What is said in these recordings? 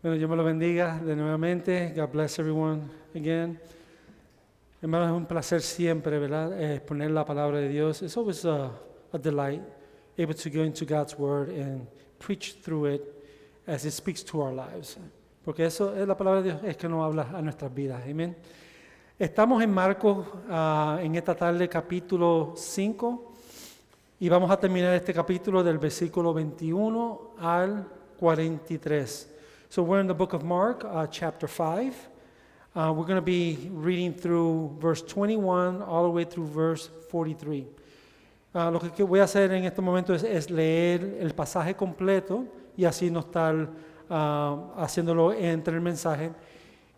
Bueno, Dios me lo bendiga de nuevamente. God bless everyone again. Hermanos, es un placer siempre, ¿verdad? Exponer la palabra de Dios. It's always a delight, able to go into God's Word and preach through it as it speaks to our lives. Porque eso es la palabra de Dios, es que nos habla a nuestras vidas. Amén. Estamos en Marcos en esta tarde, capítulo 5, y vamos a terminar este capítulo del versículo 21 al 43. So we're in the book of Mark, chapter 5. We're going to be reading through verse 21 all the way through verse 43. Lo que voy a hacer en este momento es leer el pasaje completo y así no estar haciéndolo entre el mensaje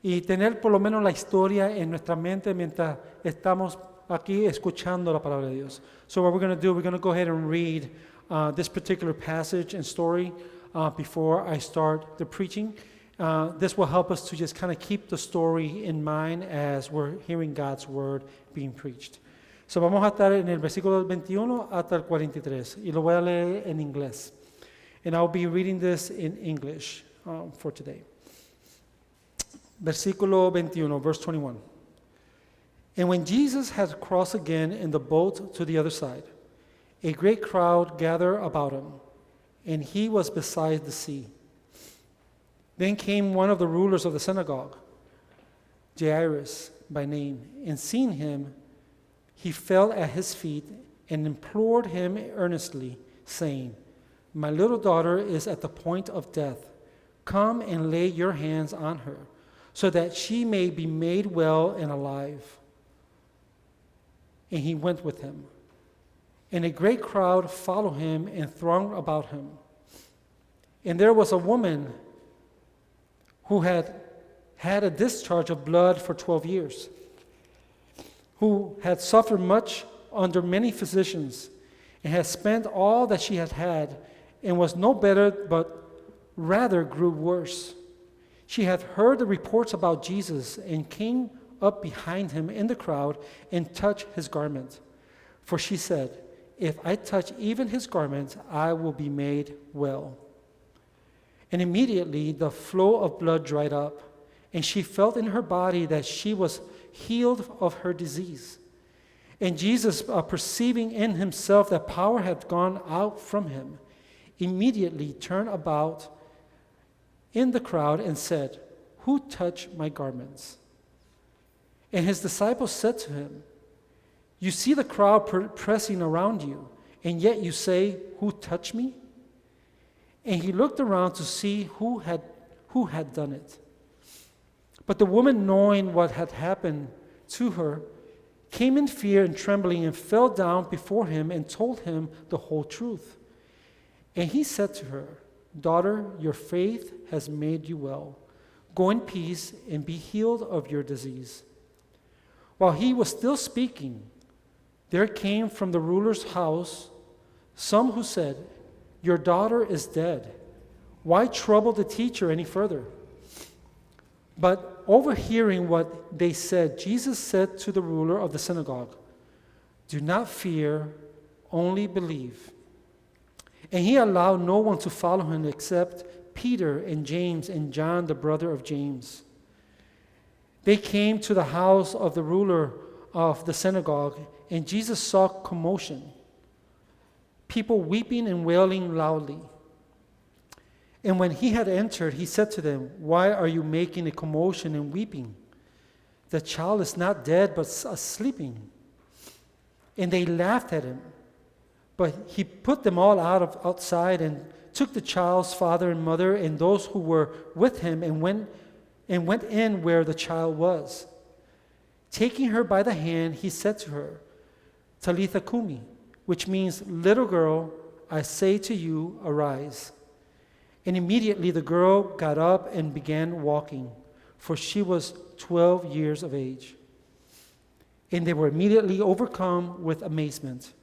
y tener por lo menos la historia en nuestra mente mientras estamos aquí escuchando la palabra de Dios. So what we're going to do, we're going to go ahead and read this particular passage and story before I start the preaching. This will help us to just kind of keep the story in mind as we're hearing God's word being preached. So vamos a estar en el versículo 21 hasta el 43 y lo voy a leer en inglés. And I'll be reading this in English for today. Versículo 21, verse 21. And when Jesus had crossed again in the boat to the other side, a great crowd gathered about him, and he was beside the sea. Then came one of the rulers of the synagogue, Jairus by name, and seeing him, he fell at his feet and implored him earnestly, saying, My little daughter is at the point of death. Come and lay your hands on her, so that she may be made well and alive. And he went with him. And a great crowd followed him and thronged about him. And there was a woman who had had a discharge of blood for 12 years, who had suffered much under many physicians, and had spent all that she had, and was no better, but rather grew worse. She had heard the reports about Jesus, and came up behind him in the crowd and touched his garment. For she said, If I touch even his garment, I will be made well. And immediately the flow of blood dried up, and she felt in her body that she was healed of her disease. And Jesus, perceiving in himself that power had gone out from him, immediately turned about in the crowd and said, Who touched my garments? And his disciples said to him, You see the crowd pressing around you, and yet you say, Who touched me? And he looked around to see who had done it. But the woman, knowing what had happened to her, came in fear and trembling and fell down before him and told him the whole truth. And he said to her, Daughter, your faith has made you well. Go in peace and be healed of your disease. While he was still speaking, there came from the ruler's house some who said, Your daughter is dead. Why trouble the teacher any further? But overhearing what they said, Jesus said to the ruler of the synagogue, Do not fear, only believe. And he allowed no one to follow him except Peter and James and John, the brother of James. They came to the house of the ruler of the synagogue, and Jesus saw commotion, people weeping and wailing loudly. And when he had entered, he said to them, Why are you making a commotion and weeping? The child is not dead, but sleeping. And they laughed at him. But he put them all outside and took the child's father and mother and those who were with him and went in where the child was. Taking her by the hand, he said to her, Talitha Kumi, which means, Little girl, I say to you, arise. And immediately the girl got up and began walking, for she was 12 years of age. And they were immediately overcome with amazement.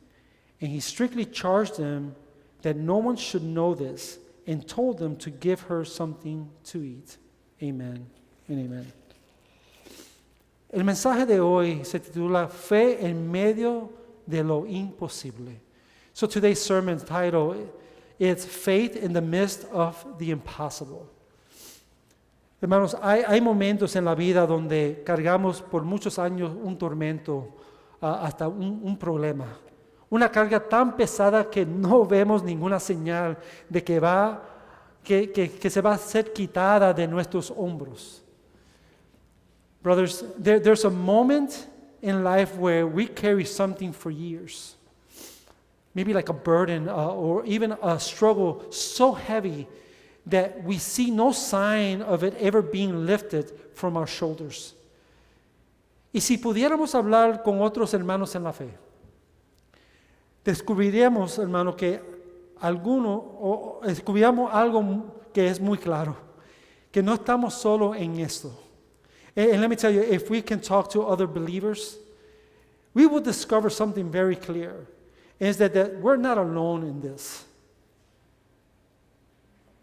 And he strictly charged them that no one should know this, and told them to give her something to eat. Amen and amen. El mensaje de hoy se titula Fe en medio de lo imposible. So today's sermon title is Faith in the Midst of the Impossible. Hermanos, hay momentos en la vida donde cargamos por muchos años un tormento, hasta un problema. Una carga tan pesada que no vemos ninguna señal de que se va a ser quitada de nuestros hombros. Brothers, there's a moment in life where we carry something for years. Maybe like a burden or even a struggle so heavy that we see no sign of it ever being lifted from our shoulders. Y si pudiéramos hablar con otros hermanos en la fe, descubriríamos, hermano, que descubriríamos algo que es muy claro, que no estamos solo en esto. And let me tell you, if we can talk to other believers, we will discover something very clear, is that we're not alone in this.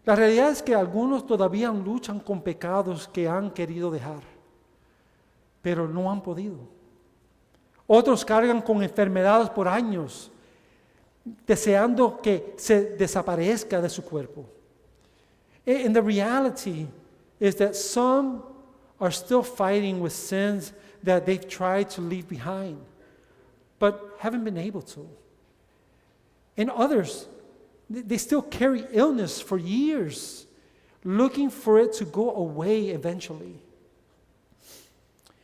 La realidad es que algunos todavía luchan con pecados que han querido dejar, pero no han podido. Otros cargan con enfermedades por años, deseando que se desaparezca de su cuerpo. And the reality is that some are still fighting with sins that they've tried to leave behind, but haven't been able to. And others, they still carry illness for years, looking for it to go away eventually.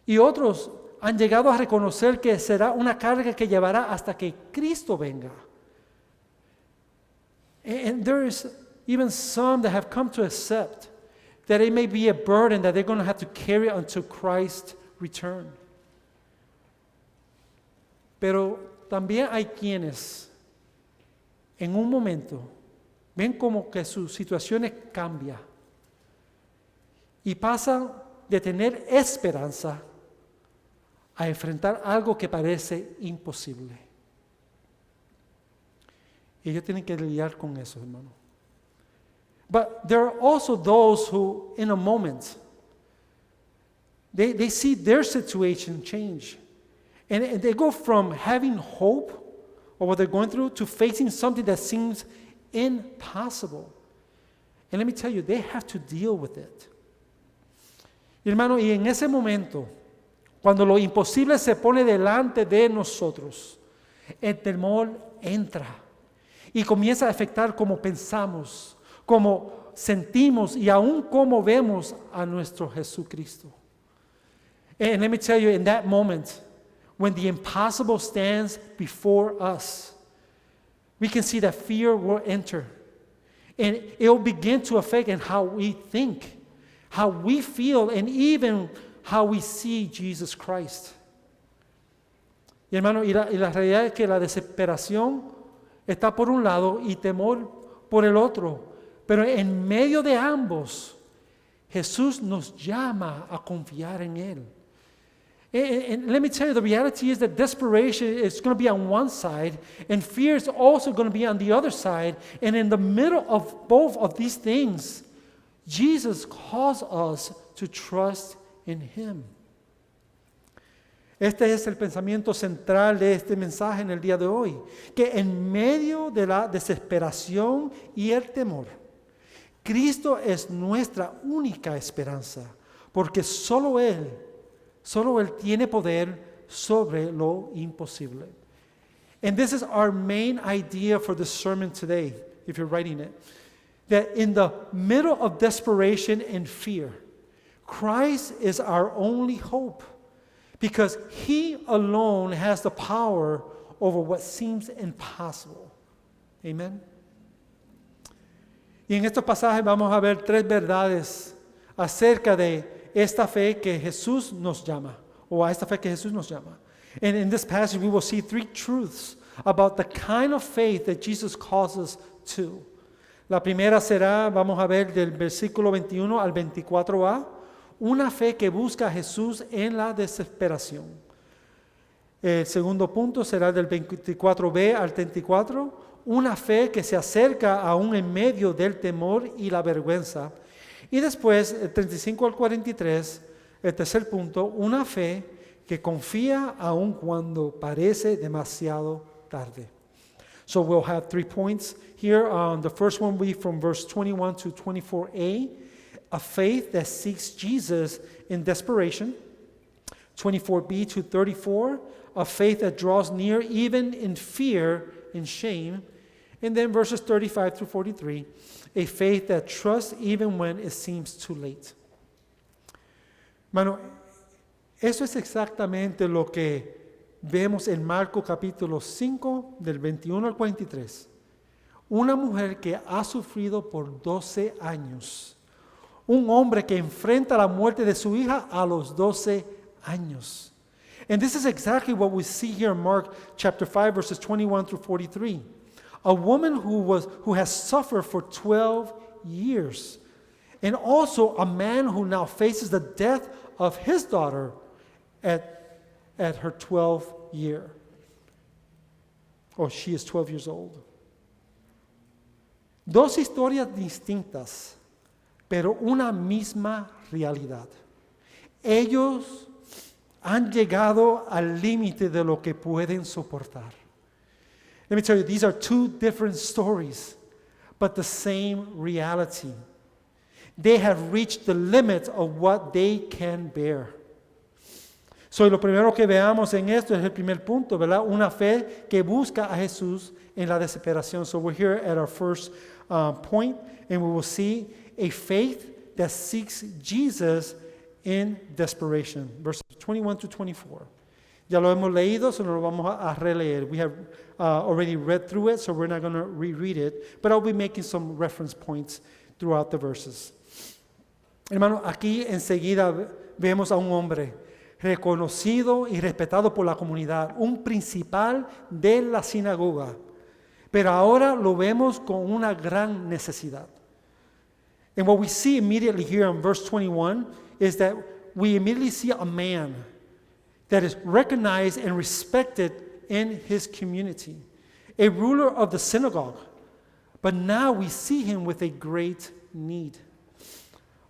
Y otros han llegado a reconocer que será una carga que llevará hasta que Cristo venga. And there is even some that have come to accept that it may be a burden that they're going to have to carry until Christ return. Pero también hay quienes en un momento ven como que sus situaciones cambian y pasan de tener esperanza a enfrentar algo que parece imposible. Y ellos tienen que lidiar con eso, hermano. But there are also those who, in a moment, they see their situation change. And they go from having hope of what they're going through to facing something that seems impossible. And let me tell you, they have to deal with it. Y hermano, y en ese momento, cuando lo imposible se pone delante de nosotros, el temor entra y comienza a afectar cómo pensamos, cómo sentimos y aún cómo vemos a nuestro Jesucristo. And let me tell you, in that moment, when the impossible stands before us, we can see that fear will enter. And it will begin to affect in how we think, how we feel, and even how we see Jesus Christ. Y hermano, y la realidad es que la desesperación está por un lado y temor por el otro. Pero en medio de ambos, Jesús nos llama a confiar en Él. And let me tell you, the reality is that desperation is going to be on one side, and fear is also going to be on the other side. And in the middle of both of these things, Jesus calls us to trust in Him. Este es el pensamiento central de este mensaje en el día de hoy, que en medio de la desesperación y el temor, Cristo es nuestra única esperanza, porque solo Él tiene poder sobre lo imposible. And this is our main idea for this sermon today, if you're writing it, that in the middle of desperation and fear, Christ is our only hope, because He alone has the power over what seems impossible. Amen. Y en estos pasajes vamos a ver tres verdades acerca de esta fe que Jesús nos llama, o a esta fe que Jesús nos llama. And in this passage we will see three truths about the kind of faith that Jesus calls us to. La primera será, vamos a ver del versículo 21 al 24a, una fe que busca a Jesús en la desesperación. El segundo punto será del 24b al 34, una fe que se acerca aún en medio del temor y la vergüenza. Y después, el 35 al 43, el tercer punto, una fe que confía aún cuando parece demasiado tarde. So we'll have 3 points here. The first one will be from verse 21 to 24a. a faith that seeks Jesus in desperation. 24b to 34, a faith that draws near even in fear and shame. And then verses 35 through 43, a faith that trusts even when it seems too late. Mano, eso es exactamente lo que vemos en Marcos capítulo 5, del 21 al 43. Una mujer que ha sufrido por 12 años. Un hombre que enfrenta la muerte de su hija a los 12 años. And this is exactly what we see here in Mark chapter 5, verses 21 through 43. A woman who has suffered for 12 years. And also a man who now faces the death of his daughter at her 12th year. Oh, she is 12 years old. Dos historias distintas, pero una misma realidad. Ellos han llegado al límite de lo que pueden soportar. Let me tell you, these are two different stories, but the same reality. They have reached the limit of what they can bear. So, lo primero que veamos en esto es el primer punto, ¿verdad? Una fe que busca a Jesús en la desesperación. So we're here at our first point, and we will see a faith that seeks Jesus in desperation. Verses 21 to 24. Ya lo hemos leído, so no lo vamos a releer. We have already read through it, so we're not going to reread it. But I'll be making some reference points throughout the verses. Hermano, aquí enseguida vemos a un hombre reconocido y respetado por la comunidad, un principal de la sinagoga. Pero ahora lo vemos con una gran necesidad. And what we see immediately here in verse 21 is that we immediately see a man that is recognized and respected in his community, a ruler of the synagogue. But now we see him with a great need.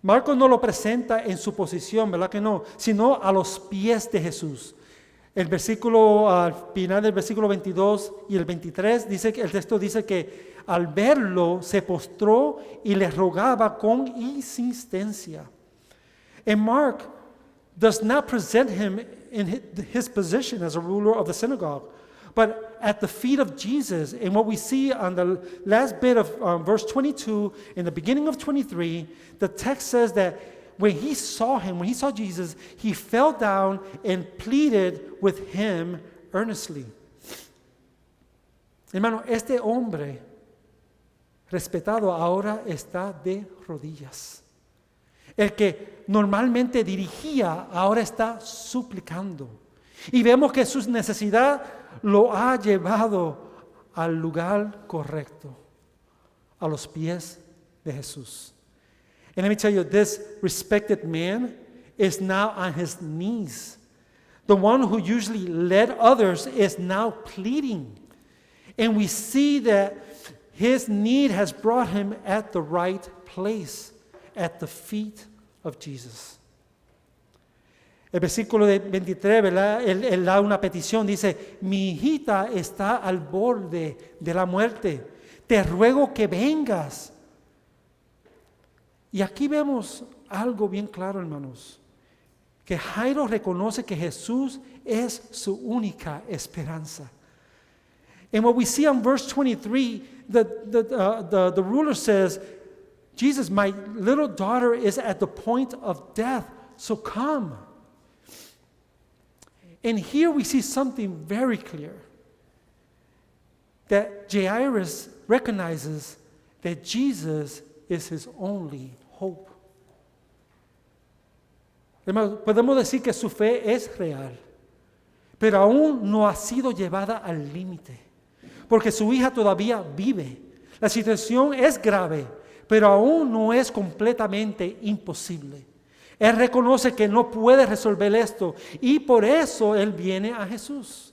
Marcos no lo presenta en su posición, ¿verdad que no? Sino a los pies de Jesús. El versículo, al final del versículo 22 y el 23, el texto dice que al verlo se postró y le rogaba con insistencia. And Mark does not present him in his position as a ruler of the synagogue, but at the feet of Jesus. And what we see on the last bit of verse 22, in the beginning of 23, the text says that when he saw Jesus, he fell down and pleaded with him earnestly. Hermano, este hombre respetado ahora está de rodillas. El que normalmente dirigía ahora está suplicando. Y vemos que su necesidad lo ha llevado al lugar correcto, a los pies de Jesús. And let me tell you, this respected man is now on his knees. The one who usually led others is now pleading. And we see that his need has brought him at the right place, at the feet of Jesus. El versículo 23, ¿verdad? Él da una petición, dice, mi hijita está al borde de la muerte, te ruego que vengas. Y aquí vemos algo bien claro, hermanos, que Jairo reconoce que Jesús es su única esperanza. And what we see on verse 23, the ruler says, Jesus, my little daughter is at the point of death, so come. And here we see something very clear, that Jairus recognizes that Jesus is his only hope. Podemos decir que su fe es real, pero aún no ha sido llevada al límite, porque su hija todavía vive. La situación es grave, pero aún no es completamente imposible. Él reconoce que no puede resolver esto y por eso él viene a Jesús.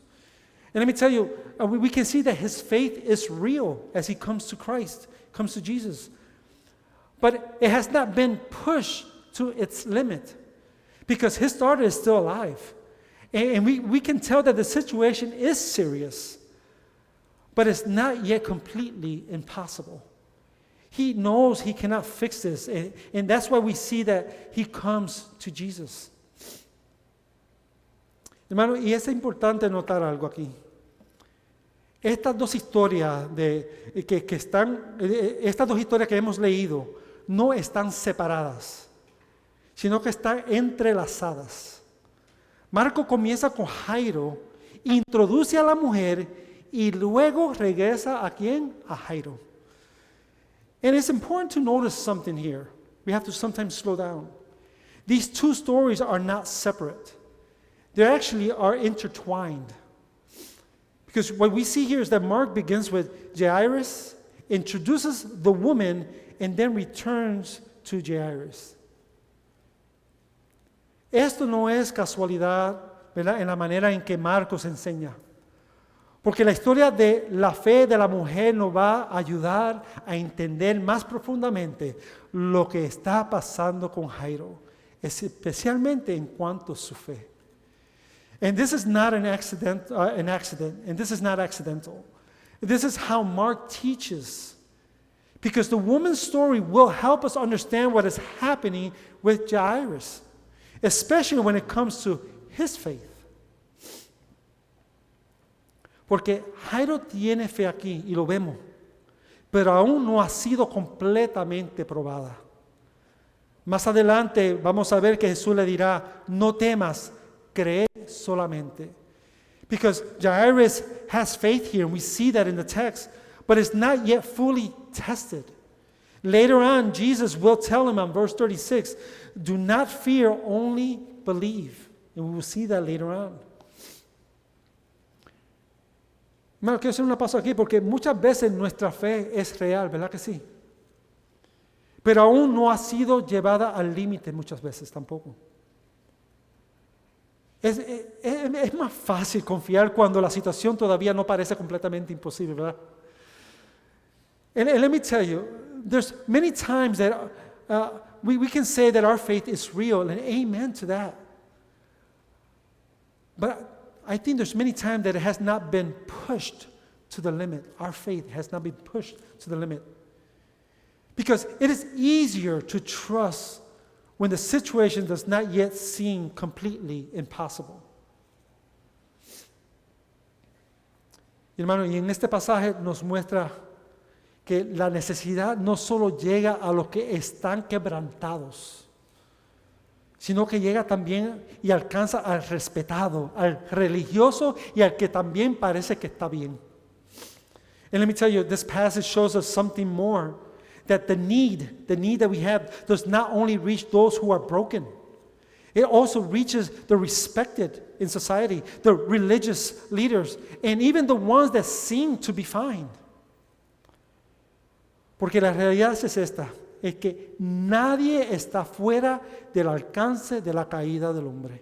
And let me tell you, we can see that his faith is real as he comes to Christ, comes to Jesus. But it has not been pushed to its limit because his daughter is still alive. And we can tell that the situation is serious, but it's not yet completely impossible. He knows he cannot fix this, and that's why we see that he comes to Jesus. Hermano, y es importante notar algo aquí. Estas dos historias estas dos historias que hemos leído no están separadas, sino que están entrelazadas. Marco comienza con Jairo, introduce a la mujer y luego regresa ¿a quién? A Jairo. And it's important to notice something here. We have to sometimes slow down. These two stories are not separate. They actually are intertwined. Because what we see here is that Mark begins with Jairus, introduces the woman, and then returns to Jairus. Esto no es casualidad, ¿verdad?, en la manera en que Marcos enseña. Porque la historia de la fe de la mujer nos va a ayudar a entender más profundamente lo que está pasando con Jairo, especialmente en cuanto a su fe. And this is not an accident, and this is not accidental. This is how Mark teaches. Because the woman's story will help us understand what is happening with Jairus, especially when it comes to his faith. Porque Jairo tiene fe aquí, y lo vemos, pero aún no ha sido completamente probada. Más adelante vamos a ver que Jesús le dirá, no temas, cree solamente. Because Jairus has faith here, and we see that in the text, but it's not yet fully tested. Later on, Jesus will tell him on verse 36, do not fear, only believe. And we will see that later on. Hermano, quiero hacer una pausa aquí porque muchas veces nuestra fe es real, ¿verdad que sí? Pero aún no ha sido llevada al límite muchas veces tampoco. Es más fácil confiar cuando la situación todavía no parece completamente imposible, ¿verdad? And let me tell you, there's many times that we can say that our faith is real, and amen to that. But I think there's many times that it has not been pushed to the limit. Our faith has not been pushed to the limit. Because it is easier to trust when the situation does not yet seem completely impossible. Hermano, y en este pasaje nos muestra que la necesidad no solo llega a los que están quebrantados, sino que llega también y alcanza al respetado, al religioso y al que también parece que está bien. And let me tell you, this passage shows us something more, that the need that we have does not only reach those who are broken. It also reaches the respected in society, the religious leaders, and even the ones that seem to be fine. Porque la realidad es esta, es que nadie está fuera del alcance de la caída del hombre.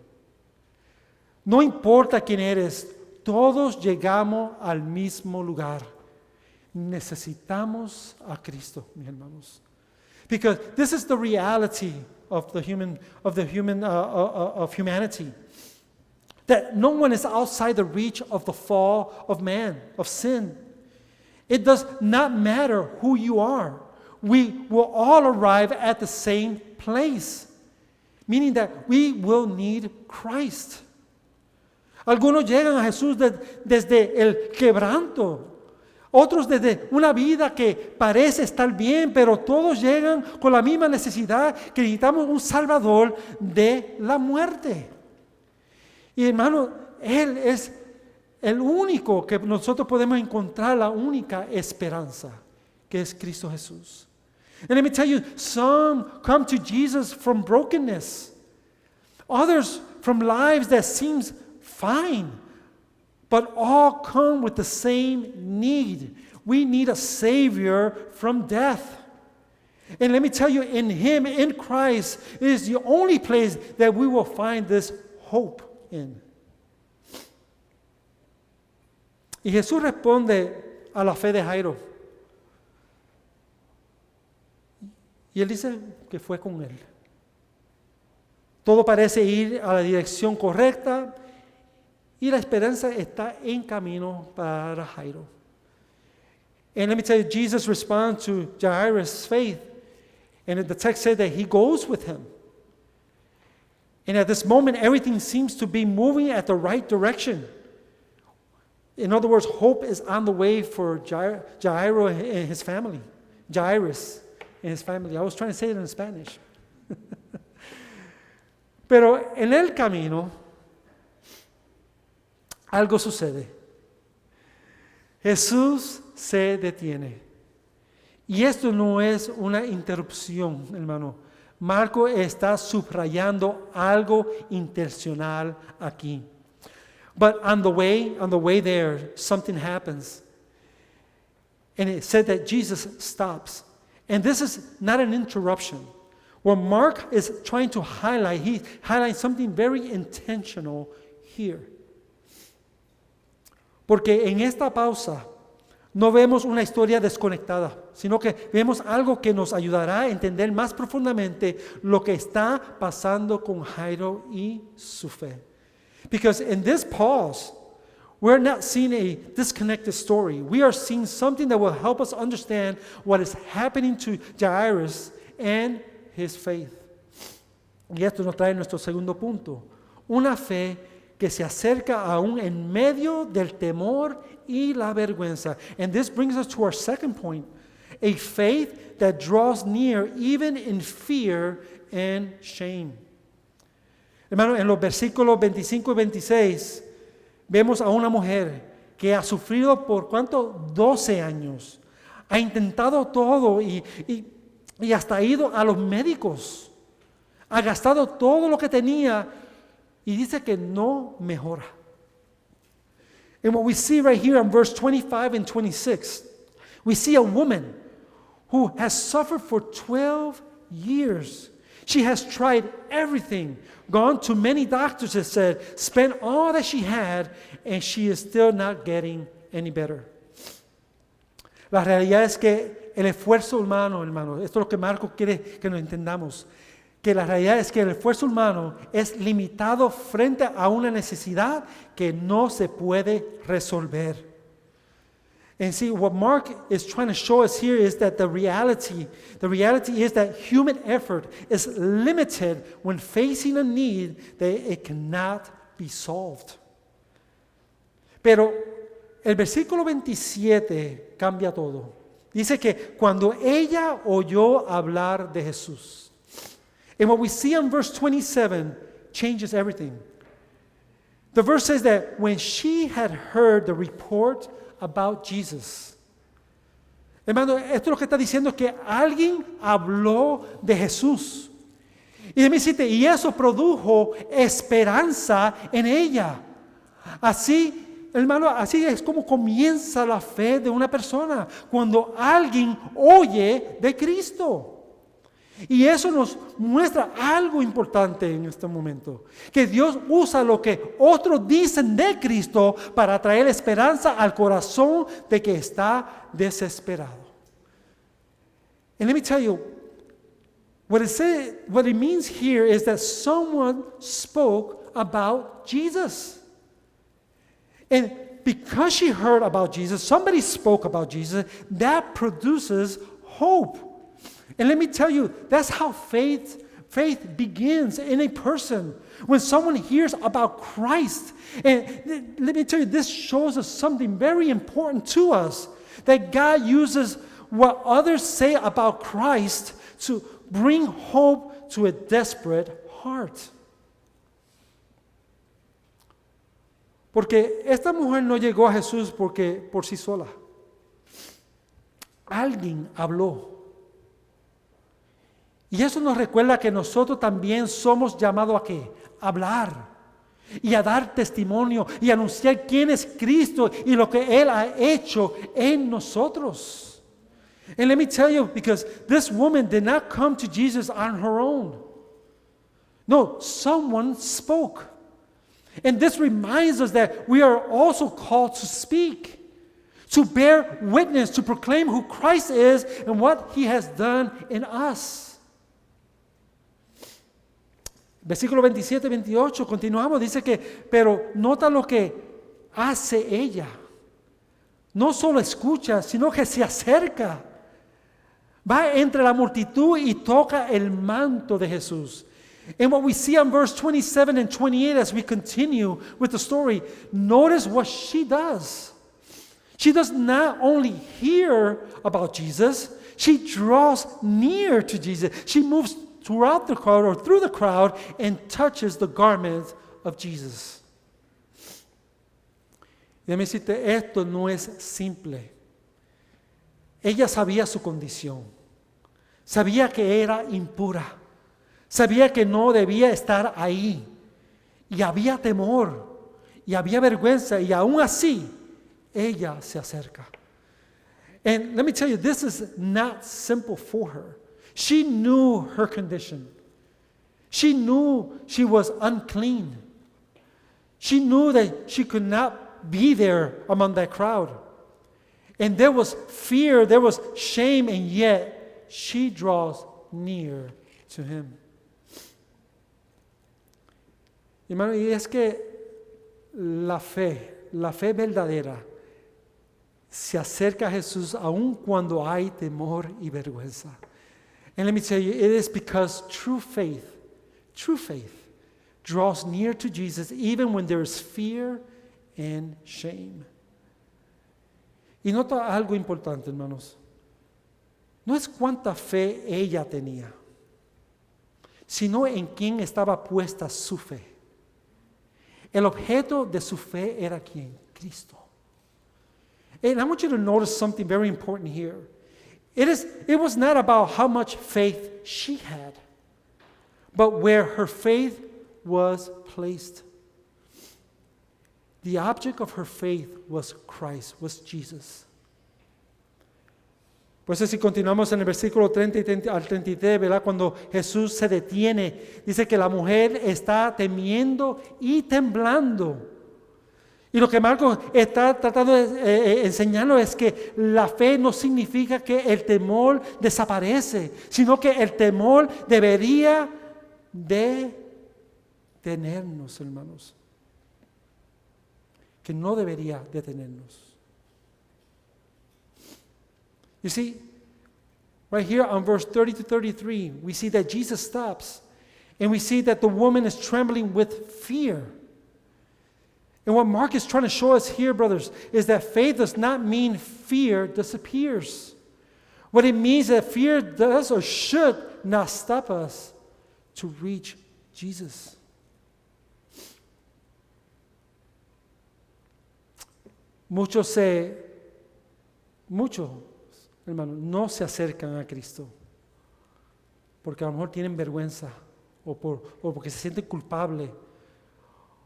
No importa quién eres, todos llegamos al mismo lugar. Necesitamos a Cristo, mis hermanos. Because this is the reality of humanity. That no one is outside the reach of the fall of man, of sin. It does not matter who you are. We will all arrive at the same place, meaning that we will need Christ. Algunos llegan a Jesús desde el quebranto, otros desde una vida que parece estar bien, pero todos llegan con la misma necesidad, que necesitamos un Salvador de la muerte. Y hermano, Él es el único que nosotros podemos encontrar, la única esperanza, que es Cristo Jesús. And let me tell you, some come to Jesus from brokenness. Others from lives that seems fine. But all come with the same need. We need a Savior from death. And let me tell you, in Him, in Christ, it is the only place that we will find this hope in. Y Jesús responde a la fe de Jairo. Y él dice que fue con él. Todo parece ir a la dirección correcta y la esperanza está en camino para Jairo. And let me tell you, Jesus responds to Jairus' faith. And the text said that he goes with him. And at this moment, everything seems to be moving at the right direction. In other words, hope is on the way for Jairo and his family. Jairus and his family. I was trying to say it in Spanish. Pero en el camino, algo sucede. Jesús se detiene. Y esto no es una interrupción, hermano. Marco está subrayando algo intencional aquí. But on the way there, something happens. And it said that Jesus stops. And this is not an interruption. What Mark is trying to highlight, he highlights something very intentional here. Porque en esta pausa no vemos una historia desconectada, sino que vemos algo que nos ayudará a entender más profundamente lo que está pasando con Jairo y su fe. Because in this pause, we're not seeing a disconnected story. We are seeing something that will help us understand what is happening to Jairus and his faith. Y esto nos trae nuestro segundo punto. Una fe que se acerca aún en medio del temor y la vergüenza. And this brings us to our second point. A faith that draws near even in fear and shame. Hermano, en los versículos 25 y 26 vemos a una mujer que ha sufrido por ¿cuánto? 12 años. Ha intentado todo y hasta ha ido a los médicos. Ha gastado todo lo que tenía y dice que no mejora. And what we see right here in verse 25 and 26, we see a woman who has suffered for 12 years. She has tried everything, gone to many doctors, it said, spent all that she had, and she is still not getting any better. La realidad es que el esfuerzo humano, hermano, esto es lo que Marco quiere que nos entendamos, que la realidad es que el esfuerzo humano es limitado frente a una necesidad que no se puede resolver. And see, what Mark is trying to show us here is that the reality is that human effort is limited when facing a need that it cannot be solved. Pero el versículo 27 cambia todo. Dice que cuando ella oyó hablar de Jesús, and what we see in verse 27 changes everything. The verse says that when she had heard the report about Jesus. Hermano, esto lo que está diciendo es que alguien habló de Jesús. Y déjame decirte, y eso produjo esperanza en ella. Así, hermano, así es como comienza la fe de una persona, cuando alguien oye de Cristo. Y eso nos muestra algo importante en este momento, que Dios usa lo que otros dicen de Cristo para traer esperanza al corazón de que está desesperado. And let me tell you, what it means here is that someone spoke about Jesus. And because she heard about Jesus, somebody spoke about Jesus, that produces hope. And let me tell you, that's how faith begins in a person. When someone hears about Christ, and let me tell you, this shows us something very important to us, that God uses what others say about Christ to bring hope to a desperate heart. Porque esta mujer no llegó a Jesús por sí sola. Alguien habló. Y eso nos recuerda que nosotros también somos llamados a ¿qué? A hablar y a dar testimonio y anunciar quién es Cristo y lo que Él ha hecho en nosotros. And let me tell you, because this woman did not come to Jesus on her own. No, someone spoke. And this reminds us that we are also called to speak, to bear witness, to proclaim who Christ is and what He has done in us. Versículo 27 y 28, continuamos, dice que, pero nota lo que hace ella. no solo escucha, sino que se acerca. Va entre la multitud y toca el manto de Jesús. And what we see on verse 27 and 28 as we continue with the story, notice what she does. She does not only hear about Jesus, she draws near to Jesus. She moves throughout the crowd or through the crowd and touches the garment of Jesus. Déjame decirte, esto no es simple. Ella sabía su condición. Sabía que era impura. Sabía que no debía estar ahí. Y había temor. Y había vergüenza. Y aún así, ella se acerca. And let me tell you, this is not simple for her. She knew her condition. She knew she was unclean. She knew that she could not be there among that crowd. And there was fear, there was shame, and yet she draws near to him. Hermano, y es que la fe verdadera, se acerca a Jesús aun cuando hay temor y vergüenza. And let me tell you, it is because true faith draws near to Jesus even when there is fear and shame. Y nota algo importante, hermanos. No es cuánta fe ella tenía, sino en quién estaba puesta su fe. El objeto de su fe era ¿quién? Cristo. And I want you to notice something very important here. It was not about how much faith she had, but where her faith was placed. The object of her faith was Christ, was Jesus. Por eso si continuamos en el versículo 30 al 33, ¿verdad? Cuando Jesús se detiene, dice que la mujer está temiendo y temblando. Y lo que Marcos está tratando de enseñarnos es que la fe no significa que el temor desaparece, sino que el temor debería de tenernos, hermanos. Que no debería detenernos. You see, right here on verse 30 to 33, we see that Jesus stops, and we see that the woman is trembling with fear. And what Mark is trying to show us here, brothers, is that faith does not mean fear disappears. What it means is that fear does or should not stop us to reach Jesus. Muchos, hermanos, no se acercan a Cristo porque a lo mejor tienen vergüenza o porque se sienten culpables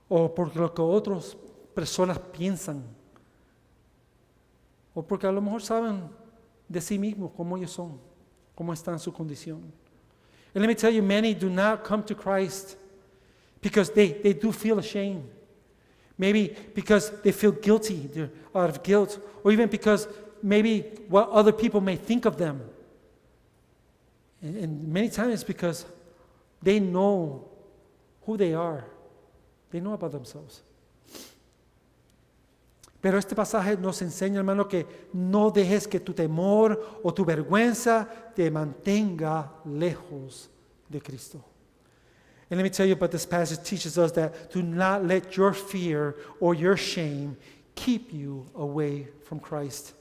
o porque lo que otras personas piensan o porque a lo mejor saben de sí mismos cómo ellos son, cómo está en su condición. And let me tell you, many do not come to Christ because they do feel ashamed. Maybe because they feel guilty, they're out of guilt, or even because maybe what other people may think of them. And many times it's because they know who they are. They know about themselves. Pero este pasaje nos enseña, hermano, que no dejes que tu temor o tu vergüenza te mantenga lejos de Cristo. And let me tell you, but this passage teaches us that do not let your fear or your shame keep you away from Christ.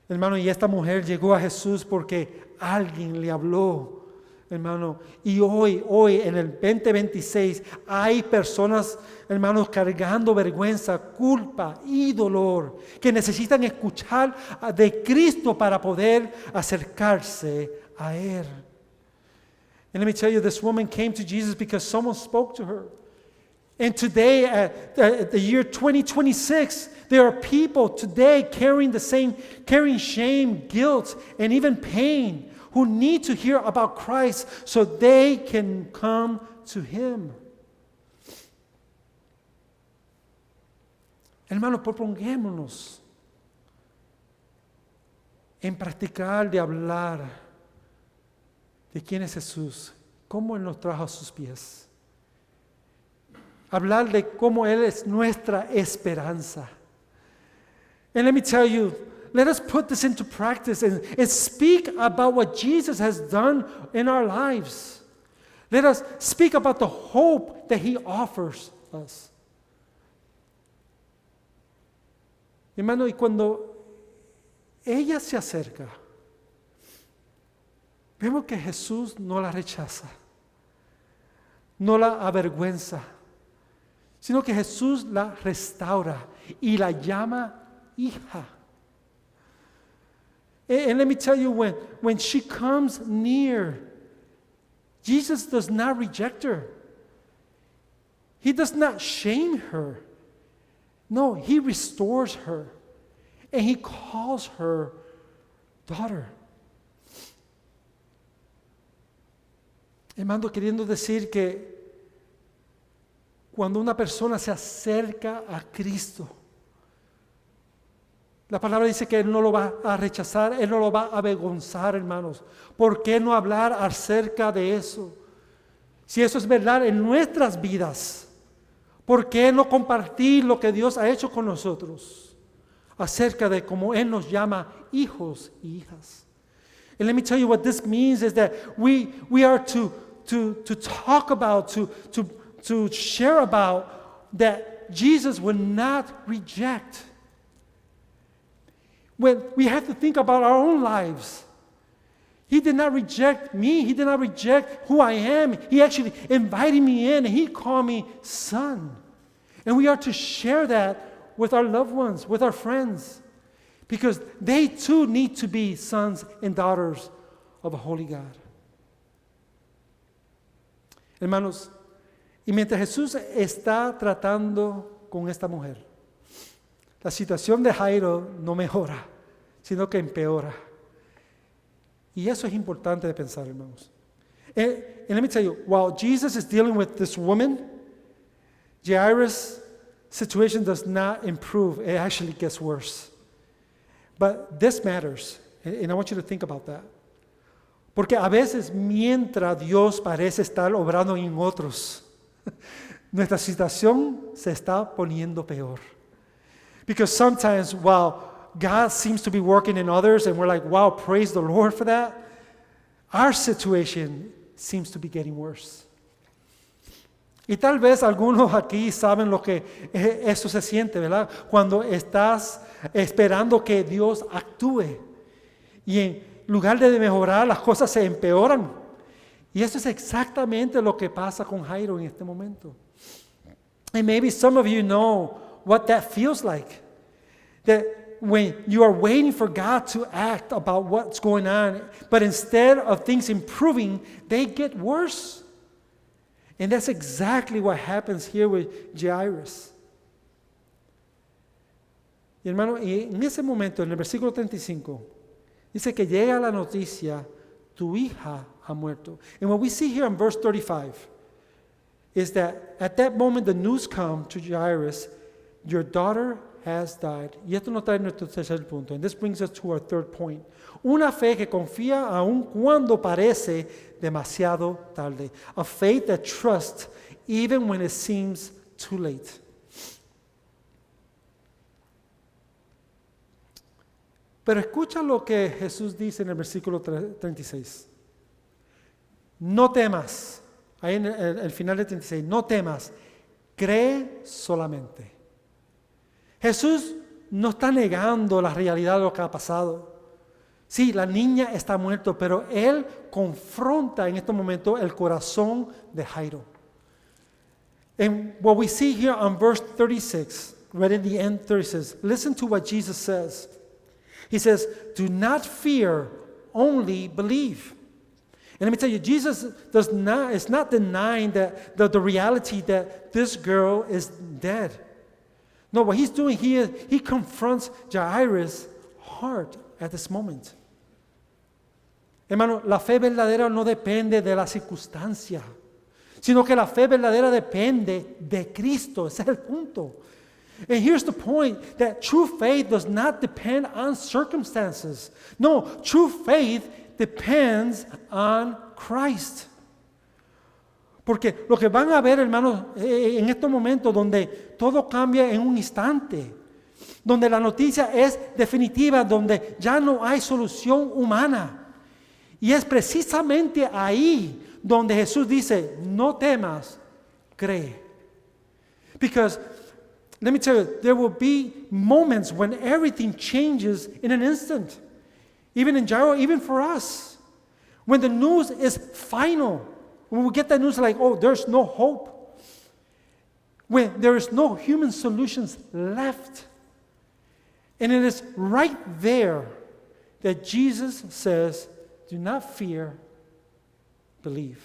Hermano, y esta mujer llegó a Jesús porque alguien le habló, hermano. Y hoy en el 2026 hay personas, hermanos, cargando vergüenza, culpa y dolor, que necesitan escuchar de Cristo para poder acercarse a Él. And let me tell you, this woman came to Jesus because someone spoke to her. And today, at the year 2026, there are people today carrying shame, guilt, and even pain, who need to hear about Christ so they can come to Him. Hermanos, propongámonos en practicar de hablar de quién es Jesús, cómo Él nos trajo a sus pies. Hablar de cómo Él es nuestra esperanza. And let me tell you, let us put this into practice and speak about what Jesus has done in our lives. Let us speak about the hope that He offers us. Hermano, y cuando ella se acerca, vemos que Jesús no la rechaza, no la avergüenza, sino que Jesús la restaura y la llama hija. And let me tell you, when she comes near, Jesus does not reject her. He does not shame her. No, He restores her. And He calls her daughter. Hermano, queriendo decir que cuando una persona se acerca a Cristo, la palabra dice que Él no lo va a rechazar, Él no lo va a avergonzar, hermanos. ¿Por qué no hablar acerca de eso? Si eso es verdad en nuestras vidas, ¿por qué no compartir lo que Dios ha hecho con nosotros? Acerca de cómo Él nos llama hijos y hijas. And let me tell you what this means is that we are to talk about, to share about that Jesus would not reject. When we have to think about our own lives. He did not reject me. He did not reject who I am. He actually invited me in and He called me son. And we are to share that with our loved ones, with our friends, because they too need to be sons and daughters of a holy God. Hermanos, y mientras Jesús está tratando con esta mujer, la situación de Jairo no mejora, sino que empeora. Y eso es importante de pensar, hermanos. And let me tell you, while Jesus is dealing with this woman, Jairus' situation does not improve. It actually gets worse. But this matters, and I want you to think about that. Porque a veces, mientras Dios parece estar obrando en otros, nuestra situación se está poniendo peor. Because sometimes, while God seems to be working in others, and we're like, wow, praise the Lord for that, our situation seems to be getting worse. Y tal vez algunos aquí saben lo que eso se siente, ¿verdad? Cuando estás esperando que Dios actúe y en lugar de mejorar, las cosas se empeoran. Y eso es exactamente lo que pasa con Jairo en este momento. And maybe some of you know what that feels like. That when you are waiting for God to act about what's going on, but instead of things improving, they get worse. And that's exactly what happens here with Jairus. Y hermano, y en ese momento, en el versículo 35, dice que llega la noticia, tu hija ha muerto. And what we see here in verse 35 is that at that moment the news comes to Jairus, your daughter has died. Y esto nos trae nuestro tercer punto. And this brings us to our third point. Una fe que confía aun cuando parece demasiado tarde. A faith that trusts even when it seems too late. Pero escucha lo que Jesús dice en el versículo 36. No temas. Ahí en el final del 36. No temas. Cree solamente. Jesús no está negando la realidad de lo que ha pasado. Sí, la niña está muerta, pero Él confronta en este momento el corazón de Jairo. And what we see here on verse 36, right at the end 36, listen to what Jesus says. He says, do not fear, only believe. And let me tell you, Jesus is not denying that the reality that this girl is dead. No, what He's doing here, He confronts Jairus' heart at this moment. Hermano, la fe verdadera no depende de la circunstancia, sino que la fe verdadera depende de Cristo. Ese es el punto. And here's the point, that true faith does not depend on circumstances. No, true faith depends on Christ. Porque lo que van a ver, hermanos, en estos momentos donde todo cambia en un instante, donde la noticia es definitiva, donde ya no hay solución humana. Y es precisamente ahí donde Jesús dice, no temas, cree. Because, let me tell you, there will be moments when everything changes in an instant. Even in Jairo, even for us. When the news is final. When we get that news like, oh, there's no hope. When there is no human solutions left. And it is right there that Jesus says, do not fear, believe.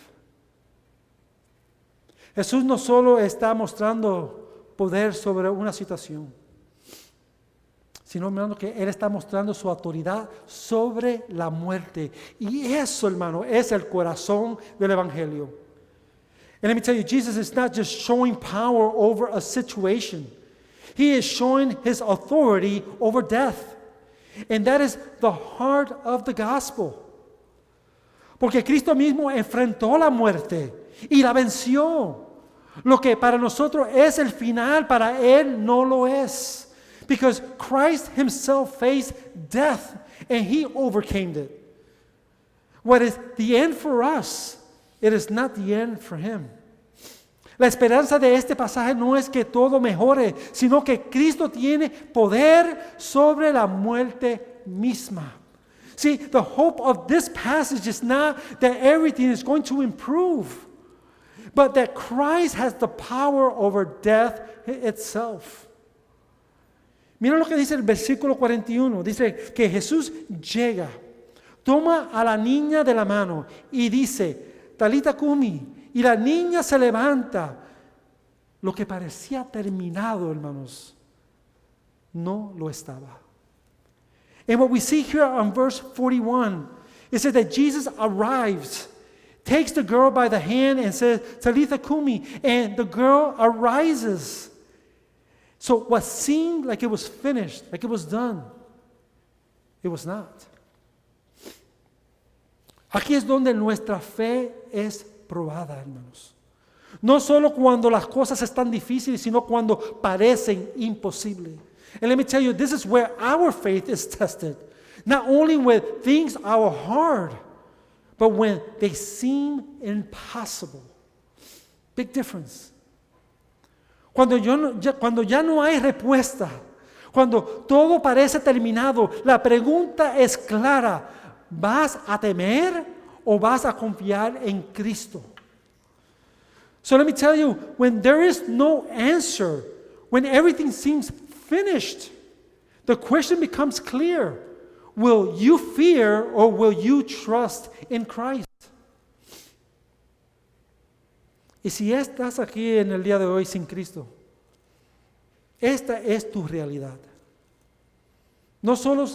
Jesús no solo está mostrando poder sobre una situación, sino, hermano, que Él está mostrando su autoridad sobre la muerte. Y eso, hermano, es el corazón del Evangelio. And let me tell you, Jesus is not just showing power over a situation. He is showing His authority over death. And that is the heart of the gospel. Porque Cristo mismo enfrentó la muerte y la venció. Lo que para nosotros es el final, para Él no lo es. Because Christ Himself faced death and He overcame it. What is the end for us, it is not the end for Him. La esperanza de este pasaje no es que todo mejore, sino que Cristo tiene poder sobre la muerte misma. See, the hope of this passage is not that everything is going to improve, but that Christ has the power over death itself. Mira lo que dice el versículo 41. Dice que Jesús llega, toma a la niña de la mano y dice, Talita Kumi, y la niña se levanta. Lo que parecía terminado, hermanos, no lo estaba. And what we see here on verse 41 is that Jesus arrives, takes the girl by the hand and says, Talitha Kumi, and the girl arises. So what seemed like it was finished, like it was done, it was not. Aquí es donde nuestra fe es probada, hermanos. No solo cuando las cosas están difíciles, sino cuando parecen imposibles. And let me tell you, this is where our faith is tested. Not only when things are hard, but when they seem impossible. Big difference. Cuando ya no hay respuesta, cuando todo parece terminado, la pregunta es clara: ¿vas a temer o vas a confiar en Cristo? So let me tell you, when there is no answer, when everything seems finished, the question becomes clear: will you fear or will you trust in Christ? Y si estás aquí en el día de hoy sin Cristo, esta es tu realidad. No solo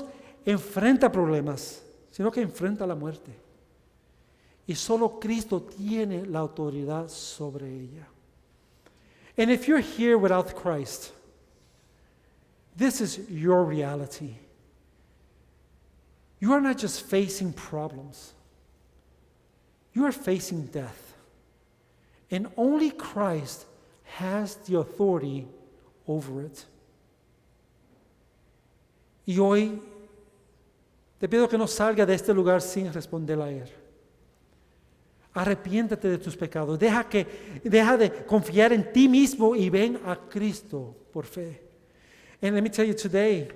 enfrenta problemas, sino que enfrenta la muerte. Y solo Cristo tiene la autoridad sobre ella. And if you're here without Christ, this is your reality. You are not just facing problems. You are facing death. And only Christ has the authority over it. Y hoy te pido que no salga de este lugar sin responder a Él. Arrepiéntate de tus pecados. Deja de confiar en ti mismo y ven a Cristo por fe. And let me tell you today,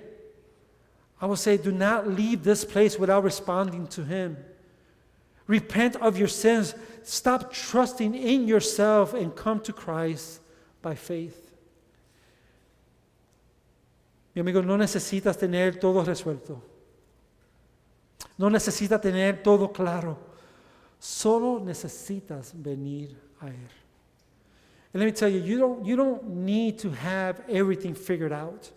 I will say, do not leave this place without responding to Him. Repent of your sins. Stop trusting in yourself and come to Christ by faith. Mi amigo, no necesitas tener todo resuelto. No necesitas tener todo claro. Solo necesitas venir a Él. And let me tell you, you don't need to have everything figured out.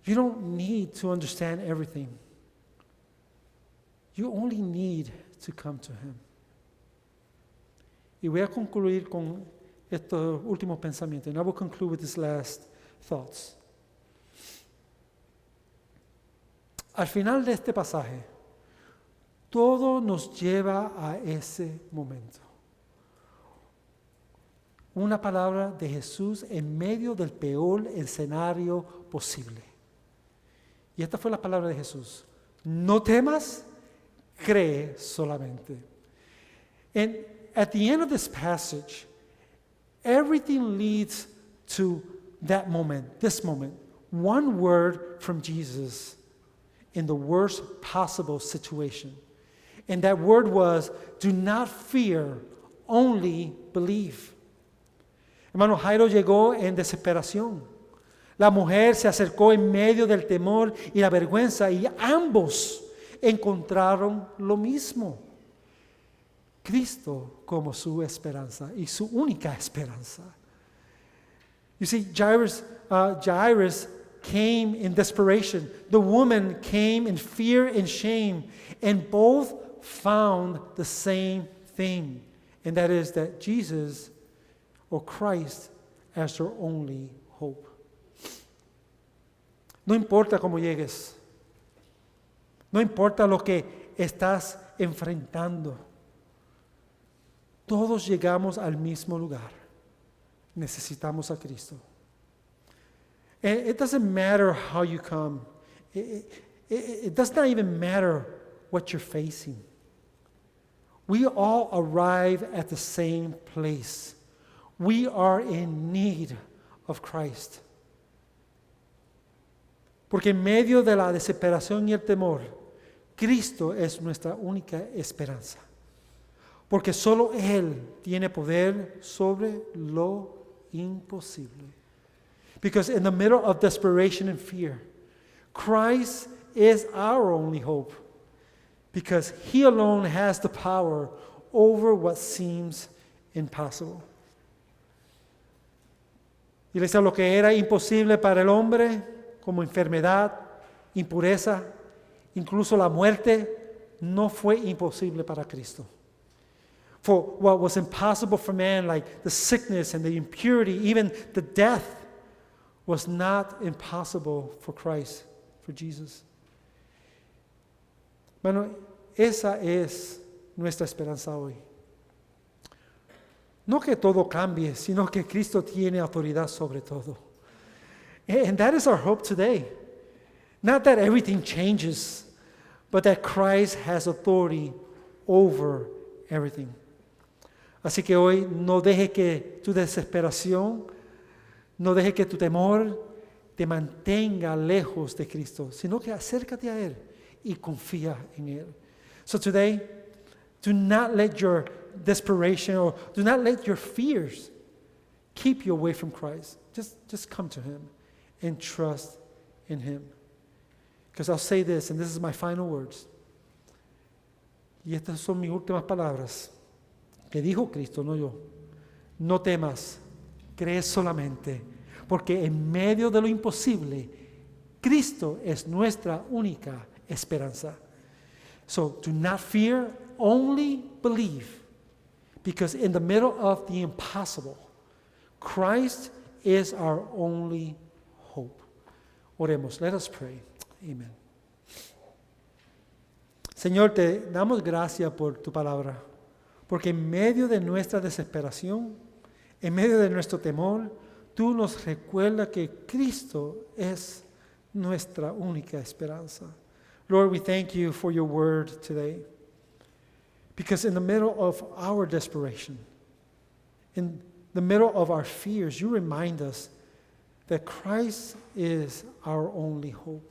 You don't need to understand everything. You only need to come to Him. Y voy a concluir con estos últimos pensamientos. And I will conclude with these last thoughts. Al final de este pasaje, todo nos lleva a ese momento. una palabra de Jesús en medio del peor escenario posible. Y esta fue la palabra de Jesús. No temas, cree solamente. And at the end of this passage, everything leads to that moment, this moment. One word from Jesus in the worst possible situation. And that word was, do not fear, only believe. Hermano, Jairo llegó en desesperación. La mujer se acercó en medio del temor y la vergüenza y ambos encontraron lo mismo. Cristo como su esperanza y su única esperanza. You see, Jairus came in desperation. The woman came in fear and shame, and both found the same thing, and that is that Jesus or Christ as their only hope. No importa cómo llegues, no importa lo que estás enfrentando, todos llegamos al mismo lugar. Necesitamos a Cristo. It doesn't matter how you come. It does not even matter what you're facing. We all arrive at the same place. We are in need of Christ. Porque en medio de la desesperación y el temor, Cristo es nuestra única esperanza. Porque solo Él tiene poder sobre lo imposible. Because in the middle of desperation and fear, Christ is our only hope. Because He alone has the power over what seems impossible. Iglesia, lo que era imposible para el hombre, como enfermedad, impureza, incluso la muerte, no fue imposible para Cristo. For what was impossible for man, like the sickness and the impurity, even the death, was not impossible for Christ, for Jesus. Bueno, esa es nuestra esperanza hoy. No que todo cambie, sino que Cristo tiene autoridad sobre todo. And that is our hope today. Not that everything changes, but that Christ has authority over everything. Así que hoy no deje que tu desesperación, no deje que tu temor te mantenga lejos de Cristo, sino que acércate a Él y confía en Él. So today, do not let your desperation or do not let your fears keep you away from Christ. Just come to Him and trust in Him. Because I'll say this, and this is my final words. Y estas son mis últimas palabras que dijo Cristo, no yo. No temas, cree solamente, porque en medio de lo imposible, Cristo es nuestra única esperanza. So do not fear, only believe, because in the middle of the impossible, Christ is our only hope. Oremos, let us pray. Amen. Señor, te damos gracias por tu palabra, porque en medio de nuestra desesperación, en medio de nuestro temor, tú nos recuerdas que Cristo es nuestra única esperanza. Lord, we thank you for your word today, because in the middle of our desperation, in the middle of our fears, you remind us that Christ is our only hope.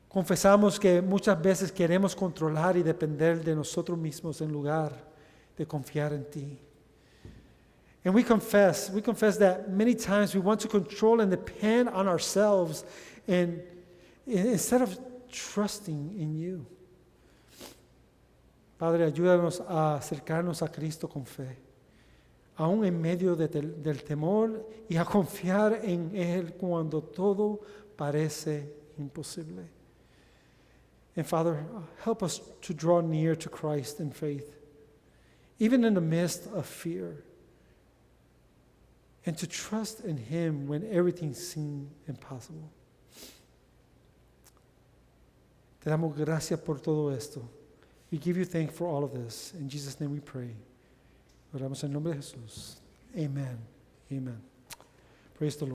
Confesamos que muchas veces queremos controlar y depender de nosotros mismos en lugar de confiar en ti. And we confess that many times we want to control and depend on ourselves and instead of trusting in you. Padre, ayúdanos a acercarnos a Cristo con fe, aún en medio del temor, y a confiar en Él cuando todo parece imposible. And Father, help us to draw near to Christ in faith, even in the midst of fear, and to trust in Him when everything seems impossible. Te damos gracias por todo esto. We give you thanks for all of this. In Jesus' name we pray. Oramos en el nombre de Jesús. Amen. Amen. Praise the Lord.